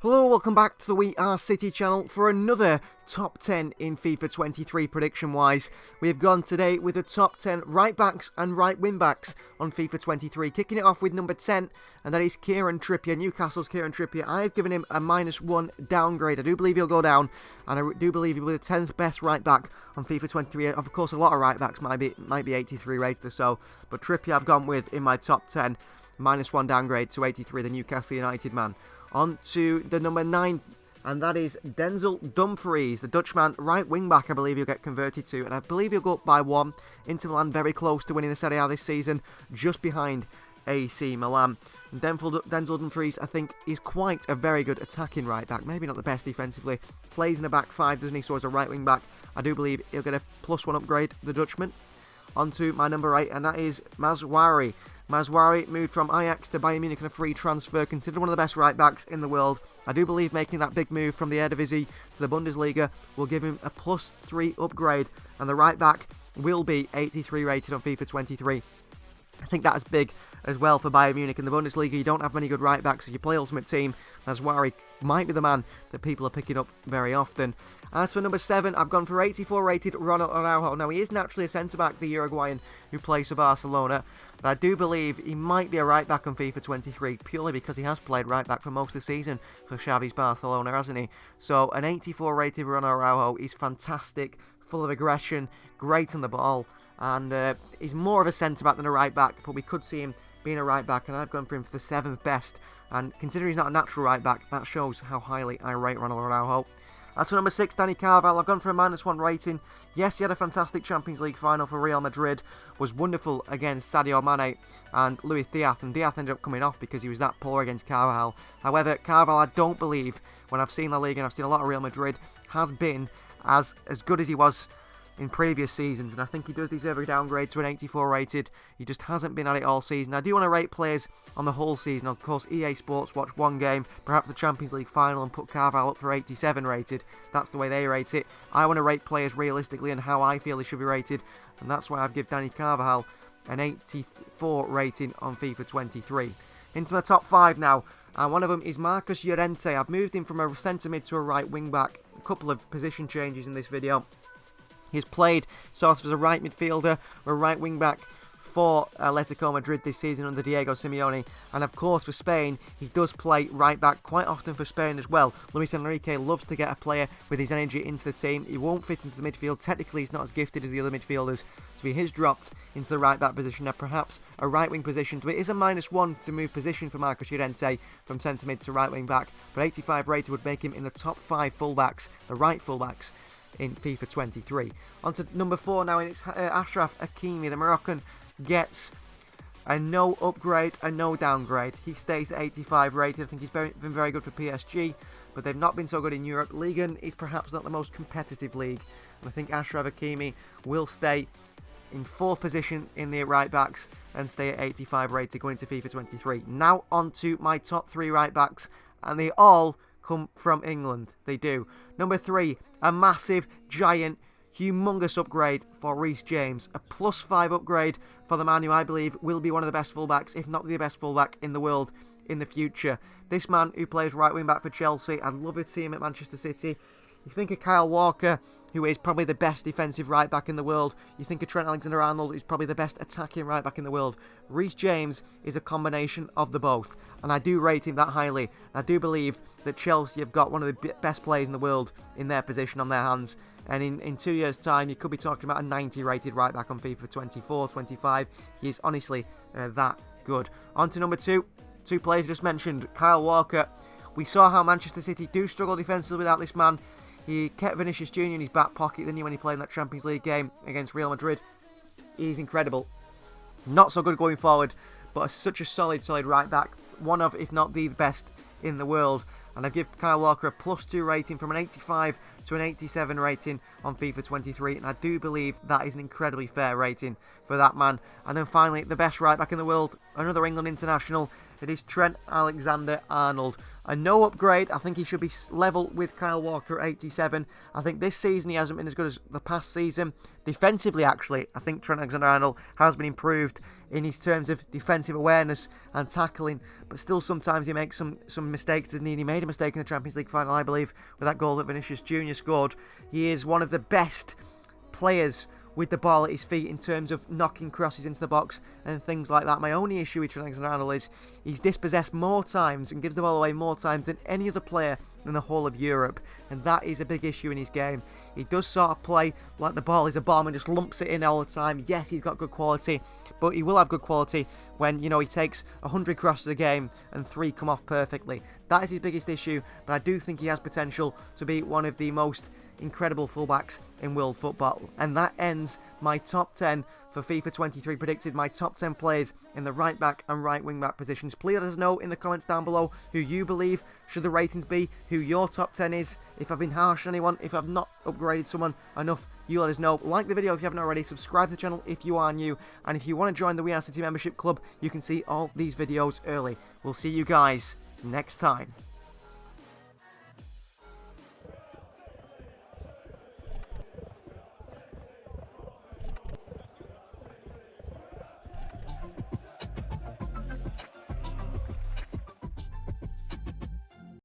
Hello, welcome back to the We Are City channel for another top 10 in FIFA 23 prediction-wise. We have gone today with the top 10 right-backs and right wing-backs on FIFA 23, kicking it off with number 10, and that is Kieran Trippier, Newcastle's Kieran Trippier. I have given him a -1 downgrade. I do believe he'll go down, and I do believe he'll be the 10th best right-back on FIFA 23. Of course, a lot of right-backs might be 83 rated or so, but Trippier I've gone with in my top 10, -1 downgrade to 83, the Newcastle United man. On to the number 9, and that is Denzel Dumfries, the Dutchman, right wing-back I believe he'll get converted to, and I believe he'll go up by 1. Inter Milan very close to winning the Serie A this season, just behind AC Milan. And Denzel Dumfries, I think, is quite a very good attacking right-back, maybe not the best defensively. Plays in a back 5, doesn't he, so as a right wing-back, I do believe he'll get a +1 upgrade, the Dutchman. On to my number 8, and that is Mazraoui. Mazraoui moved from Ajax to Bayern Munich on a free transfer, considered one of the best right-backs in the world. I do believe making that big move from the Eredivisie to the Bundesliga will give him a +3 upgrade, and the right-back will be 83 rated on FIFA 23. I think that's big as well for Bayern Munich. In the Bundesliga, you don't have many good right-backs. If you play Ultimate Team, Mazraoui might be the man that people are picking up very often. As for number 7, I've gone for 84 rated Ronald Araujo. Now, he is naturally a centre-back, the Uruguayan who plays for Barcelona, but I do believe he might be a right-back on FIFA 23, purely because he has played right-back for most of the season for Xavi's Barcelona, hasn't he? So, an 84 rated Ronald Araujo is fantastic, full of aggression, great on the ball, and he's more of a centre-back than a right-back, but we could see him being a right-back, and I've gone for him for the 7th best, and considering he's not a natural right-back, that shows how highly I rate Ronald Araujo. As for number 6, Dani Carvajal, I've gone for a -1 rating. Yes, he had a fantastic Champions League final for Real Madrid, was wonderful against Sadio Mane and Luis Diaz, and Diaz ended up coming off because he was that poor against Carvajal. However, Carvajal, I don't believe, when I've seen La Liga and I've seen a lot of Real Madrid, has been as good as he was in previous seasons, and I think he does deserve a downgrade to an 84 rated. He just hasn't been at it all season. I do want to rate players on the whole season. Of course, EA Sports watch one game, perhaps the Champions League final, and put Carvajal up for 87 rated. That's the way they rate it. I want to rate players realistically and how I feel they should be rated, and that's why I've given Dani Carvajal an 84 rating on FIFA 23. Into my top 5 now, and one of them is Marcos Llorente. I've moved him from a centre mid to a right wing back. A couple of position changes in this video. He's played sort of as a right midfielder or a right wing back for Atletico Madrid this season under Diego Simeone, and of course for Spain he does play right back quite often for Spain as well. Luis Enrique loves to get a player with his energy into the team. He won't fit into the midfield. Technically he's not as gifted as the other midfielders, so he has dropped into the right back position. Now perhaps a right wing position, but it is a -1 to move position for Marcos Llorente from centre mid to right wing back, but 85 rated would make him in the top 5 fullbacks, the right fullbacks in FIFA 23. On to number 4 now, and it's Achraf Hakimi. The Moroccan gets a no upgrade, a no downgrade. He stays at 85 rated. I think he's been very good for PSG, but they've not been so good in Europe. Ligue 1 is perhaps not the most competitive league, and I think Achraf Hakimi will stay in 4th position in the right backs and stay at 85 rated going into FIFA 23. Now on to my top 3 right backs, and they all come from England. They do. Number 3, a massive, giant, humongous upgrade for REECE James. A +5 upgrade for the man who I believe will be one of the best fullbacks, if not the best fullback in the world in the future. This man who plays right wing back for Chelsea, I'd love to see him at Manchester City. You think of Kyle Walker, who is probably the best defensive right back in the world. You think of Trent Alexander-Arnold, who's probably the best attacking right back in the world. REECE James is a combination of the both, and I do rate him that highly. I do believe that Chelsea have got one of the best players in the world in their position on their hands, and in 2 years' time, you could be talking about a 90 rated right back on FIFA 24, 25. He is honestly that good. On to number 2, 2 players just mentioned. Kyle Walker. We saw how Manchester City do struggle defensively without this man. He kept Vinicius Jr. in his back pocket, didn't he, when he played in that Champions League game against Real Madrid. He's incredible. Not so good going forward, but such a solid right back. One of, if not the best in the world. And I've given Kyle Walker a +2 rating from an 85 to an 87 rating on FIFA 23. And I do believe that is an incredibly fair rating for that man. And then finally, the best right back in the world, another England international. It is Trent Alexander-Arnold. no upgrade. I think he should be level with Kyle Walker at 87. I think this season he hasn't been as good as the past season. Defensively, actually, I think Trent Alexander-Arnold has been improved in his terms of defensive awareness and tackling, but still sometimes he makes some mistakes. He made a mistake in the Champions League final, I believe, with that goal that Vinicius Jr. scored. He is one of the best players with the ball at his feet in terms of knocking crosses into the box and things like that. My only issue with Trent Alexander-Arnold is he's dispossessed more times and gives the ball away more times than any other player in the whole of Europe, and that is a big issue in his game. He does sort of play like the ball is a bomb and just lumps it in all the time. Yes, he's got good quality, but he will have good quality when, you know, he takes 100 crosses a game and 3 come off perfectly. That is his biggest issue, but I do think he has potential to be one of the most incredible fullbacks in world football. And that ends my top 10 for FIFA 23 predicted, my top 10 players in the right back and right wing back positions. Please let us know in the comments down below who you believe should the ratings be, who your top 10 is. If I've been harsh on anyone, if I've not upgraded someone enough, you let us know. Like the video if you haven't already, subscribe to the channel if you are new, and if you want to join the We Are City membership club, you can see all these videos early. We'll see you guys next time.